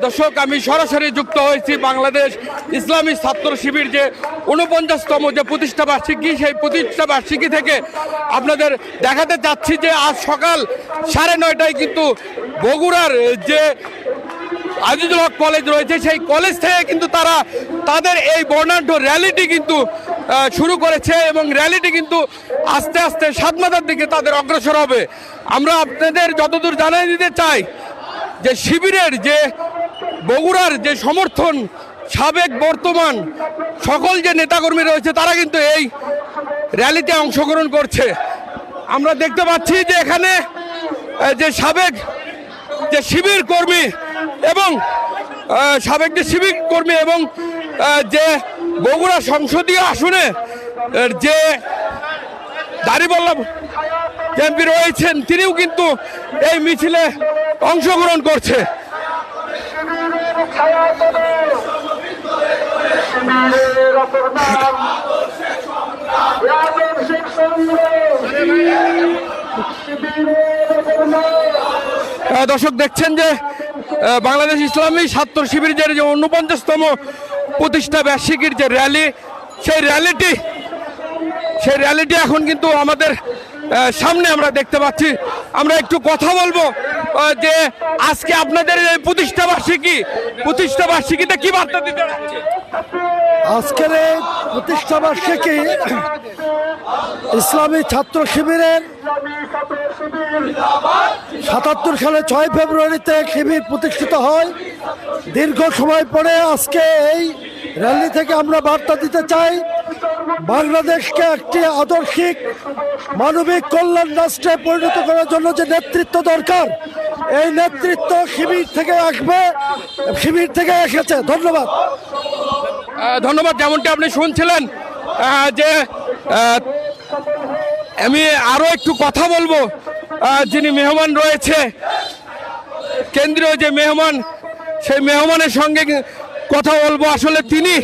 দর্শক, আমি সরাসরি যুক্ত হয়েছি বাংলাদেশ ইসলামী ছাত্র শিবির যে ৪৯তম যে প্রতিষ্ঠা বার্ষিকী, সেই প্রতিষ্ঠা বার্ষিকী থেকে আপনাদের দেখাতে চাচ্ছি যে আজ সকাল ৯:৩০ কিন্তু বগুড়ার যে আজিজুল হক কলেজ রয়েছে সেই কলেজ থেকে কিন্তু তারা তাদের এই বর্ণাঢ্য র্যালিটি কিন্তু শুরু করেছে এবং র্যালিটি কিন্তু আস্তে আস্তে সাতমাথার দিকে তাদের অগ্রসর হবে। আমরা আপনাদের যতদূর জানিয়ে দিতে চাই যে শিবিরের যে বগুড়ার যে সমর্থন সাবেক বর্তমান সকল যে নেতাকর্মী রয়েছে তারা কিন্তু এই র্যালিতে অংশগ্রহণ করছে। আমরা দেখতে পাচ্ছি যে এখানে যে সাবেক যে শিবির কর্মী এবং সাবেক যে শিবির কর্মী এবং যে বগুড়া সংসদীয় আসনে যে দাড়িপাল্লা এমপি রয়েছেন তিনিও কিন্তু এই মিছিলে অংশগ্রহণ করছে। দর্শক, দেখছেন যে বাংলাদেশ ইসলামী ছাত্র শিবিরের যে ৪৯তম প্রতিষ্ঠা বার্ষিকীর যে র্যালি, সেই র্যালিটি এখন কিন্তু আমাদের সামনে আমরা দেখতে পাচ্ছি। আমরা একটু কথা বলবো যে আজকে আপনাদের এই প্রতিষ্ঠা বার্ষিকীতে কি বার্তা দিতে যাচ্ছে? আজকের এই প্রতিষ্ঠা বার্ষিকী ইসলামী ছাত্র শিবিরের ৭৭ সালে ৬ ফেব্রুয়ারিতে শিবির প্রতিষ্ঠিত হয়। দীর্ঘ সময় পরে আজকে এই র্যালি থেকে আমরা বার্তা দিতে চাই, বাংলাদেশকে একটি আদর্শিক মানবিক কল্যাণ রাষ্ট্রে পরিণত করার জন্য যে নেতৃত্ব দরকার, এই নেতৃত্ব শিবির থেকে আসবে, শিবির থেকে এসেছে। ধন্যবাদ। ধন্যবাদ। যেমনটি আপনি শুনছিলেন যে আমি আরো একটু কথা বলবো, যিনি মেহমান রয়েছে কেন্দ্রীয় যে মেহমান, সেই মেহমানের সঙ্গে কথা বলবো। আসলে তিনি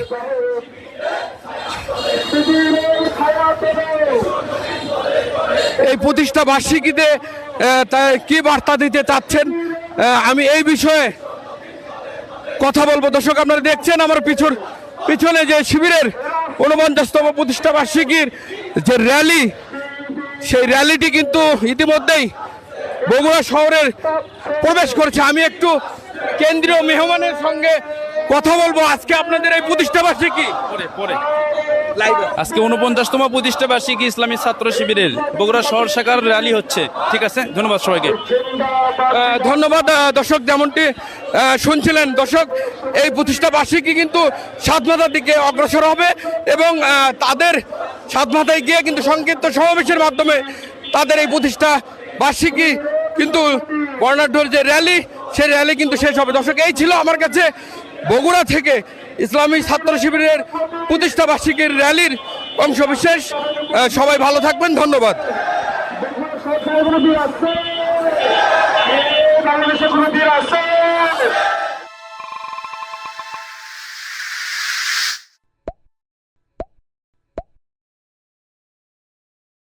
এই প্রতিষ্ঠা বার্ষিকীতে কি বার্তা দিতে চাচ্ছেন আমি এই বিষয়ে কথা বলবো। দর্শক, আপনারা দেখছেন আমার পিছনে যে শিবিরের ৪৯তম প্রতিষ্ঠা বার্ষিকীর যে র্যালি, সেই র্যালিটি কিন্তু ইতিমধ্যেই বগুড়া শহরের প্রবেশ করেছে। আমি একটু কেন্দ্রীয় মেহমানের সঙ্গে কথা বলবো। আজকে আপনাদের এই প্রতিষ্ঠা বার্ষিকী আজকে ৪৯তম প্রতিষ্ঠা বার্ষিকী ইসলামী ছাত্র শিবিরের বগুড়া শহর শাখার র্যালি হচ্ছে। ঠিক আছে, ধন্যবাদ সবাইকে। ধন্যবাদ। দর্শক, যেমনটি শুনছিলেন, দর্শক এই প্রতিষ্ঠা বার্ষিকী কিন্তু সাতমাথার দিকে অগ্রসর হবে এবং তাদের সাতমাথায় গিয়ে কিন্তু সংক্ষিপ্ত সমাবেশের মাধ্যমে তাদের এই প্রতিষ্ঠা বার্ষিকী কিন্তু বর্ণাঢ্য যে র্যালি, সেই র্যালি কিন্তু শেষ হবে। দর্শক, এই ছিল আমার কাছে বগুড়া থেকে ইসলামী ছাত্র শিবিরের প্রতিষ্ঠা বার্ষিকীর র্যালির অংশবিশেষ। সবাই ভালো থাকবেন, ধন্যবাদ।